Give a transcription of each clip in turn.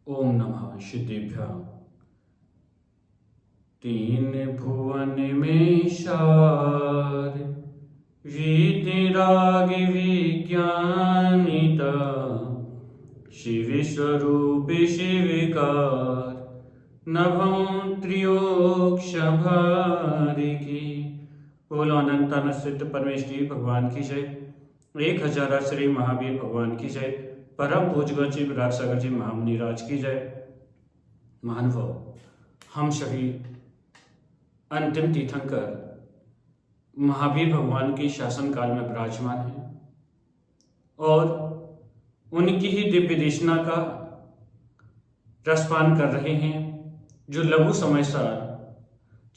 ओम नमः सिद्धेभ्यः। तीन भुवन में सार, रीति राग विज्ञानिता, शिव स्वरूप शिविकार, नभं त्रियोक्ष भारिकी। बोलो अनंत अनंत सिद्ध परमेश्वरी भगवान की जय। 1000 श्री महावीर भगवान की जय। परम पूज्य जी विराट सागर जी महामुनि राज की जय। महानुभाव, हम सभी अंतिम तीर्थंकर महावीर भगवान के शासन काल में विराजमान हैं और उनकी ही दिव्य देशना का रसपान कर रहे हैं, जो लघु समय सार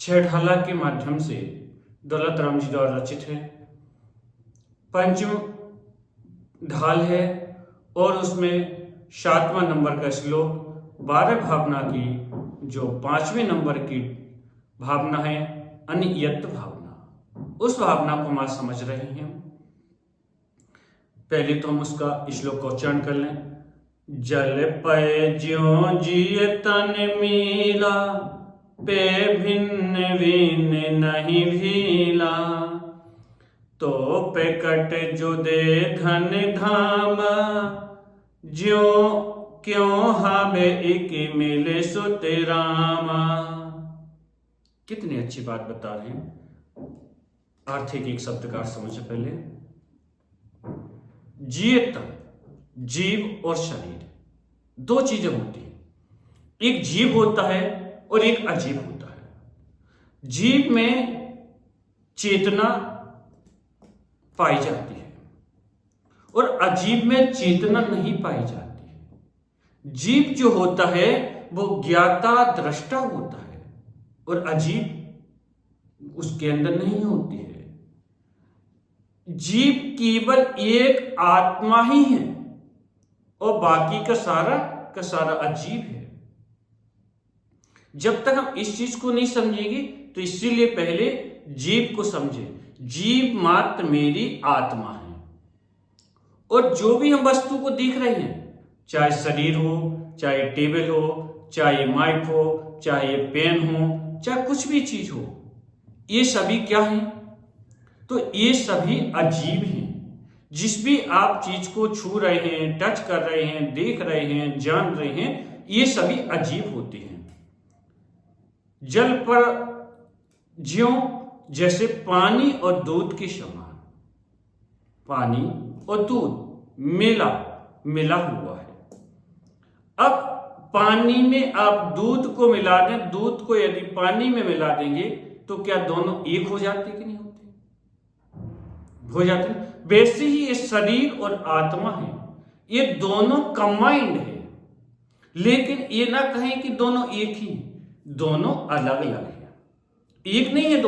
छेड़हाला के माध्यम से दौलत राम जी द्वारा रचित है। पंचम ढाल है और उसमें 7वां नंबर का श्लोक 12 भावना की जो 5वें नंबर की भावना है अनियत भावना, उस भावना को मां समझ रहे हैं। पहले तो हम उसका श्लोक का उच्चारण कर लें। जल पय ज्यों जिय तन मीला, पे भिन्न भिन्न नहीं भीला, तो पे कट जो दे धन धामा, ज्यों क्यों हावे एक मिले सुत रामा। कितनी अच्छी बात बता रहे हैं। आर्थिक एक शब्द का समझे पहले। जियत, जीव और शरीर दो चीजें होती हैं। एक जीव होता है और एक अजीब होता है। जीव में चेतना पाई जाती है और अजीब में चेतना नहीं पाई जाती है। जीव जो होता है वो ज्ञाता दृष्टा होता है और अजीब उसके अंदर नहीं होती है। जीव केवल एक आत्मा ही है और बाकी का सारा अजीब है। जब तक हम इस चीज को नहीं समझेंगे तो इसीलिए पहले जीव को समझे। जीव मात्र मेरी आत्मा है और जो भी हम वस्तु को देख रहे हैं, चाहे शरीर हो, चाहे टेबल हो, चाहे माइक हो, चाहे पेन हो, चाहे कुछ भी चीज हो, ये सभी क्या है? तो ये सभी अजीब हैं। जिस भी आप चीज को छू रहे हैं, टच कर रहे हैं, देख रहे हैं, जान रहे हैं, ये सभी अजीब होते हैं। जल पर ज्यों जैसे पानी और दूध के समान, पानी और दूध मिला हुआ है। अब पानी में आप दूध को मिला दें, दूध को यदि पानी में मिला देंगे तो क्या दोनों एक हो जाते कि नहीं होते? हो जाते। वैसे ही ये शरीर और आत्मा है, ये दोनों कंबाइंड है, लेकिन ये ना कहें कि दोनों एक ही, दोनों अलग अलग है। एक नहीं है,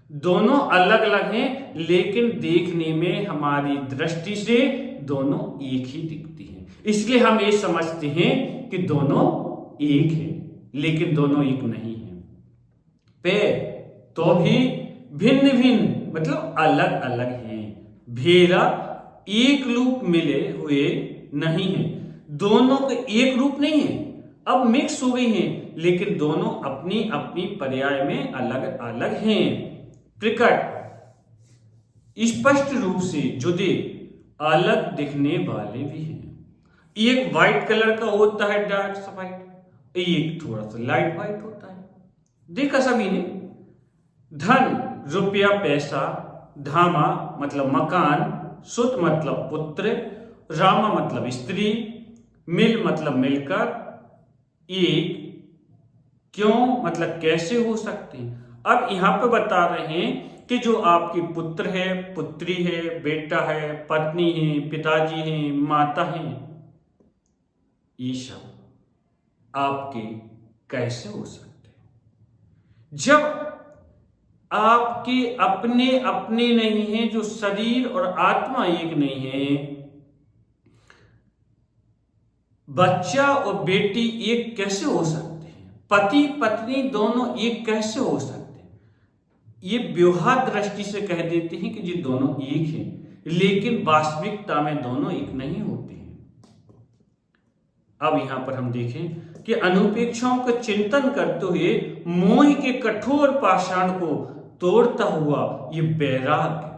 दोनों अलग अलग हैं, लेकिन देखने में हमारी दृष्टि से दोनों एक ही दिखती हैं। इसलिए हम ये समझते हैं कि दोनों एक हैं, लेकिन दोनों एक नहीं है। पैर तो भी भिन्न भिन्न मतलब अलग अलग हैं। भेरा एक रूप मिले हुए नहीं है, दोनों के एक रूप नहीं है, अब मिक्स हो गई हैं, लेकिन दोनों अपनी अपनी पर्याय में अलग अलग हैं। प्रकट स्पष्ट रूप से जुदे अलग दिखने वाले भी हैं। एक व्हाइट कलर का होता है, डार्क सा व्हाइट, एक थोड़ा सा लाइट व्हाइट होता है। देखा सभी ने। धन रुपया पैसा, धामा मतलब मकान, सुत मतलब पुत्र, रामा मतलब स्त्री, मिल मतलब मिलकर, एक क्यों मतलब कैसे हो सकते हैं। अब यहां पे बता रहे हैं कि जो आपकी पुत्र है, पुत्री है, बेटा है, पत्नी है, पिताजी है, माता है, ये सब आपके कैसे हो सकते हैं जब आपके अपने अपने नहीं है, जो शरीर और आत्मा एक नहीं है। बच्चा और बेटी एक कैसे हो सकते हैं? पति पत्नी दोनों एक कैसे हो सकते हैं? ये व्यवहार दृष्टि से कह देते हैं कि जी दोनों एक हैं, लेकिन वास्तविकता में दोनों एक नहीं होते हैं। अब यहां पर हम देखें कि अनुपेक्षाओं का चिंतन करते हुए मोह के कठोर पाषाण को तोड़ता हुआ ये वैराग्य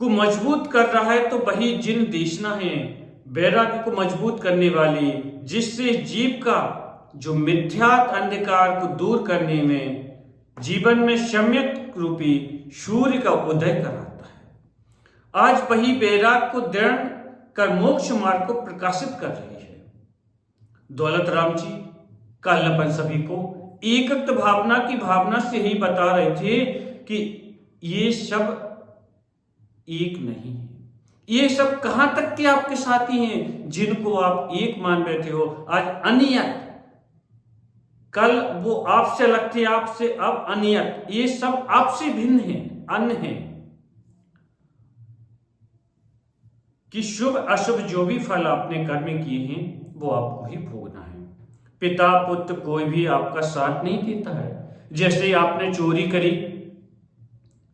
को मजबूत कर रहा है। तो वही जिन देशना है वैराग्य को मजबूत करने वाली, जिससे जीव का जो मिथ्यात्व अंधकार को दूर करने में जीवन में सम्यक रूपी सूर्य का उदय कराता है। आज वही वैराग्य को दृढ़ कर मोक्ष मार्ग को प्रकाशित कर रही है। दौलत राम जी कालपन सभी को एकत्व भावना की भावना से ही बता रहे थे कि ये सब एक नहीं है। ये सब कहां तक के आपके साथी हैं जिनको आप एक मान बैठे हो, आज अनियत, कल वो आपसे लगते आपसे, अब अनियत, ये सब आपसे भिन्न है, अन्य है। कि शुभ अशुभ जो भी फल आपने कर्म किए हैं वो आपको ही भोगना है। पिता पुत्र कोई भी आपका साथ नहीं देता है। जैसे आपने चोरी करी,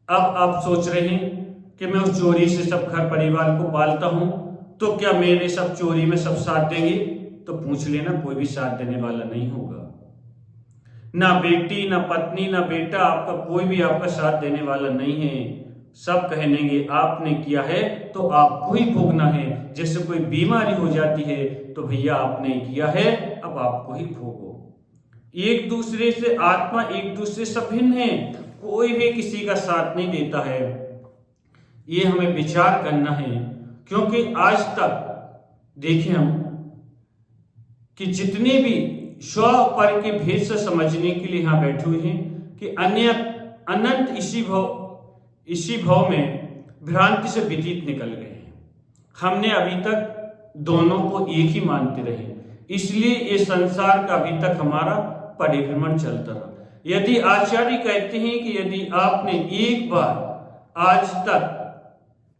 अब आप सोच रहे हैं कि मैं उस चोरी से सब घर परिवार को पालता हूं, तो क्या मेरे सब चोरी में सब साथ देंगे? तो पूछ लेना, कोई भी साथ देने वाला नहीं होगा। ना बेटी, ना पत्नी, ना बेटा, आपका कोई भी आपका साथ देने वाला नहीं है। सब कहेंगे आपने किया है तो आपको ही भोगना है। जैसे कोई बीमारी हो जाती है तो भैया आपने किया है, अब आपको ही भोगो। एक दूसरे से आत्मा एक दूसरे से भिन्न है, कोई भी किसी का साथ नहीं देता है। ये हमें विचार करना है, क्योंकि आज तक देखें हम कि जितने भी स्व पर के भेद से समझने के लिए यहां बैठे हुए हैं कि अन्य अनंत इसी भाव में भ्रांति से व्यतीत निकल गए हैं। हमने अभी तक दोनों को एक ही मानते रहे, इसलिए ये संसार का अभी तक हमारा परिभ्रमण चलता रहा। यदि आचार्य कहते हैं कि यदि आपने एक बार आज तक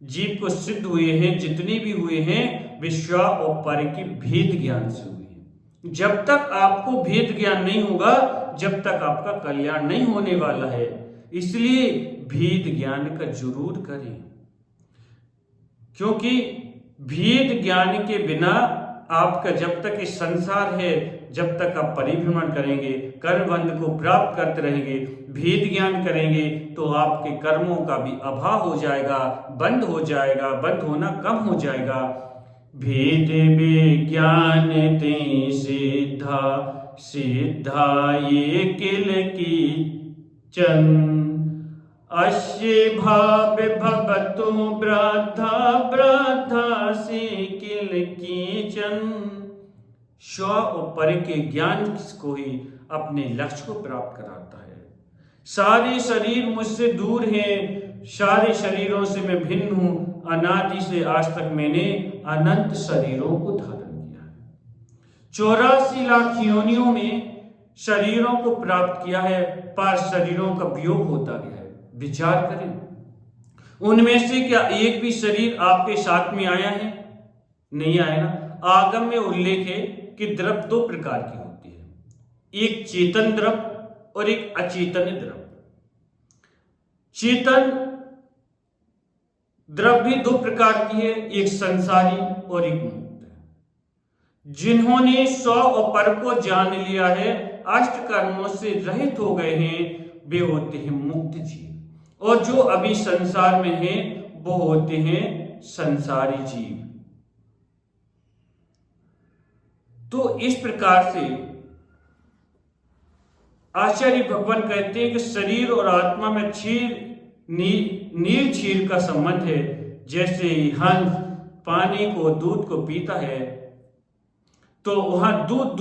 जीव को सिद्ध हुए हैं, जितने भी हुए हैं, विश्व और पर के भेद ज्ञान से हुए हैं। जब तक आपको भेद ज्ञान नहीं होगा, जब तक आपका कल्याण नहीं होने वाला है। इसलिए भेद ज्ञान का जरूर करें, क्योंकि भेद ज्ञान के बिना आपका जब तक इस संसार है, जब तक आप परिभ्रमण करेंगे, कर्म बंध को प्राप्त करते रहेंगे, भेद ज्ञान करेंगे, तो आपके कर्मों का भी अभाव हो जाएगा, बंद हो जाएगा, बंद होना कम हो जाएगा। भेद विज्ञान ते सिद्धा, सिद्धा ये किल की चन, अश्य भाव भवतु ब्राधा, ब्राधा से किल कीचन। स्व और पर के ज्ञान को ही अपने लक्ष्य को प्राप्त कराता है। सारे शरीर मुझसे दूर हैं, सारे शरीरों से मैं भिन्न हूं। अनादि से आज तक मैंने अनंत शरीरों को धारण किया है। 84 लाख योनियों में शरीरों को प्राप्त किया है, पर शरीरों का वियोग होता गया है। विचार करें, उनमें से क्या एक भी शरीर आपके साथ में आया है? नहीं आया ना। आगम में उल्लेख है कि द्रव दो प्रकार की होती है, एक चेतन द्रव और एक अचेतन द्रव। चेतन द्रव भी दो प्रकार की है, एक संसारी और एक मुक्त। जिन्होंने स्व और पर को जान लिया है, अष्ट कर्मों से रहित हो गए हैं, वे होते हैं मुक्त जीव। और जो अभी संसार में हैं वो होते हैं संसारी जीव। तो इस प्रकार से आचार्य भगवान कहते हैं कि शरीर और आत्मा में नीर क्षीर का संबंध है। जैसे हंस पानी को, दूध को पीता है, तो वहां दूध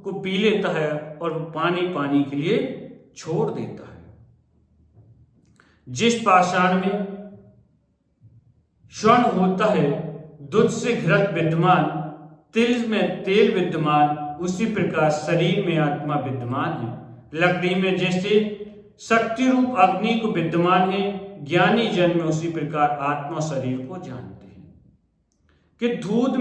को पी लेता है और पानी के लिए छोड़ देता है। जिस पाषाण में स्वर्ण होता है, दूध से घृत विद्यमान, तिल में तेल विद्यमान, उसी प्रकार शरीर में आत्मा विद्यमान है। लकड़ी में जैसे शक्ति रूप अग्नि को विद्यमान है, ज्ञानी जन में उसी प्रकार आत्मा शरीर को जानते हैं। कि दूध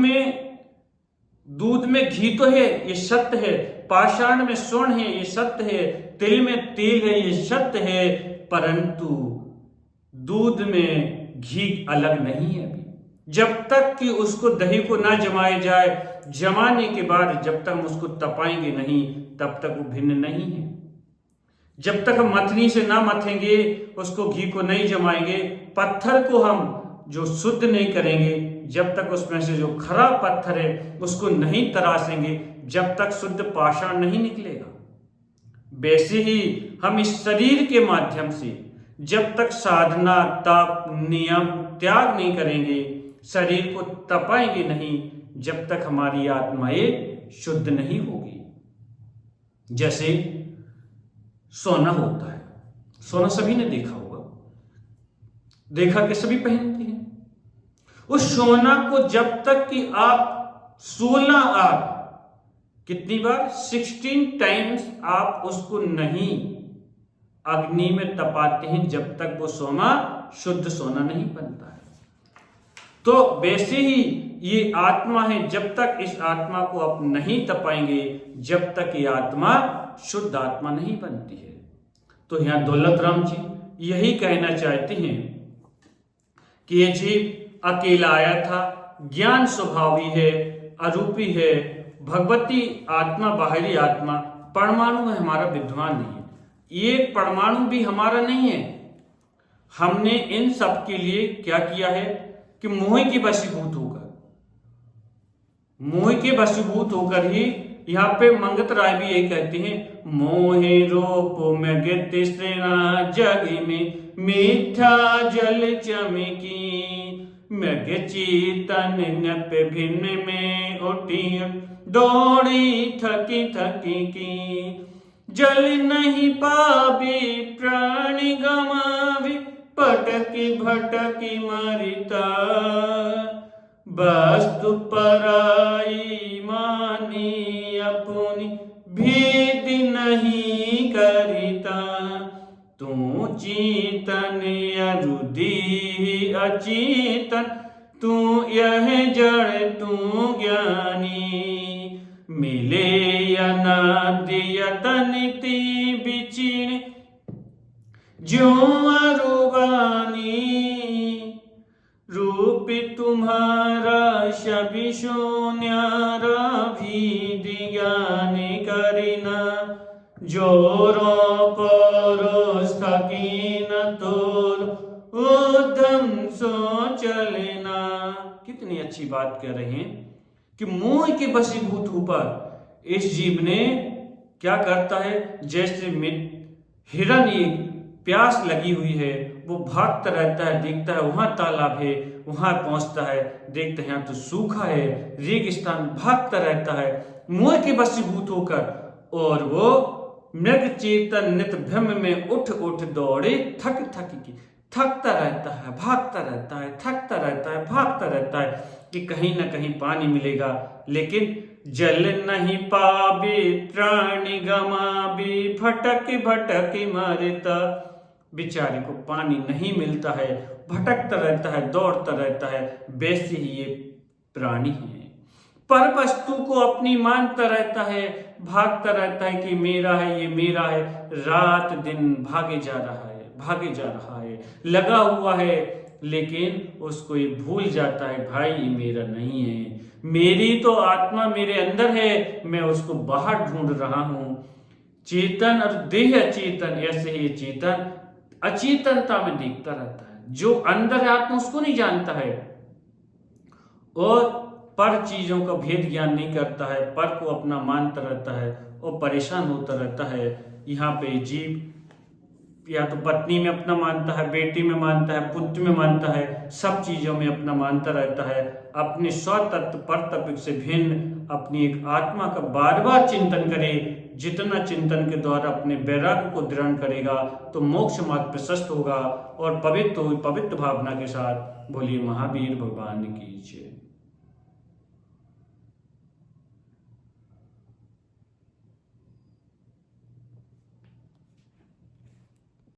में घी तो है, ये सत्य है। पाषाण में स्वर्ण है, ये सत्य है। तिल में तेल है, ये सत्य है। परंतु दूध में घी अलग नहीं है। अभी जब तक कि उसको दही को ना जमाया जाए, जमाने के बाद जब तक हम उसको तपाएंगे नहीं तब तक वो भिन्न नहीं है। जब तक हम मथनी से ना मथेंगे, उसको घी को नहीं जमाएंगे, पत्थर को हम जो शुद्ध नहीं करेंगे, जब तक उसमें से जो खराब पत्थर है उसको नहीं तराशेंगे, जब तक शुद्ध पाषाण नहीं निकलेगा। वैसे ही हम इस शरीर के माध्यम से जब तक साधना, तप, नियम, त्याग नहीं करेंगे, शरीर को तपाएंगे नहीं, जब तक हमारी आत्माएं शुद्ध नहीं होगी। जैसे सोना होता है, सोना सभी ने देखा होगा, देखा कि सभी पहनते हैं। उस सोना को जब तक कि आप 16 आग, कितनी बार, 16 टाइम्स आप उसको नहीं अग्नि में तपाते हैं, जब तक वो सोना शुद्ध सोना नहीं बनता है। तो वैसे ही ये आत्मा है, जब तक इस आत्मा को आप नहीं तपाएंगे, जब तक ये आत्मा शुद्ध आत्मा नहीं बनती है। तो यहां दौलत राम जी यही कहना चाहते हैं कि ये जीव अकेला आया था, ज्ञान स्वभावी है, अरूपी है, भगवती आत्मा, बाहरी आत्मा, परमाणु में हमारा विद्वान नहीं है। ये परमाणु भी हमारा नहीं है। हमने इन सब के लिए क्या किया है कि मोह के वशीभूत होकर, मोह के वशीभूत होकर ही, यहाँ पे मंगत राय भी यही कहते हैं, मोहे रूप में गिरते श्रेणा जग में मीठा जल चमकी, मृग चेतन नप भिन्न में उठी दौड़ी थकी थकी की, जल नहीं पावे प्राणी गमावे पटकी भटकी मरिता, वस्तु पराई मानी अपनी भेद नहीं करिता, तू चेतन अरुधि अचेतन, तू यह जड़ तू ज्ञानी, मिले अनादियतनिति बिचिन जो अरुबानी, रूप तुम्हारा शबि शून्यारा भी ज्ञान करिना, जोरों परोस थकी न तोर उद्धम सो चलना। कितनी अच्छी बात कह रहे हैं कि मोह के वशीभूत होकर इस जीव ने क्या करता है, जैसे हिरण, एक प्यास लगी हुई है, वो भागता रहता है, देखता है वहां तालाब है, वहां पहुंचता है, देखता है यहाँ तो सूखा है, रेगिस्तान, भागता रहता है मोह के वशीभूत होकर, और वो मृग चेतन नित भ्रम में उठ उठ दौड़े थक थक की, थकता रहता है, भागता रहता है, थकता रहता है, भागता रहता है कि कहीं ना कहीं पानी मिलेगा, लेकिन जल नहीं पावे प्राणी गमावे भटक भटक मरता, बेचारे को पानी नहीं मिलता है, भटकता रहता है, दौड़ता रहता है। वैसे ही ये प्राणी है, पर वस्तु को अपनी मानता रहता है, भागता रहता है कि मेरा है, ये मेरा है, रात दिन भागे जा रहा है, भागे जा रहा है, लगा हुआ है, लेकिन उसको ये भूल जाता है भाई ये मेरा नहीं है, मेरी तो आत्मा मेरे अंदर है, मैं उसको बाहर ढूंढ रहा हूं। चेतन और देह अचेतन, ऐसे ही चेतन अचेतनता में देखता रहता है, जो अंदर है आत्मा उसको नहीं जानता है, और पर चीजों का भेद ज्ञान नहीं करता है, पर को अपना मानता रहता है और परेशान होता रहता है। यहाँ पे जीव या तो पत्नी में अपना मानता है, बेटी में मानता है, पुत्र में मानता है, सब चीजों में अपना मानता रहता है, अपने स्वतत्व पर तत्व से भिन्न अपनी एक आत्मा का बार बार चिंतन करे। जितना चिंतन के द्वारा अपने वैराग्य को दृढ़ करेगा तो मोक्ष मार्ग प्रशस्त होगा और पवित्र भावना के साथ बोलिए महावीर भगवान की जय।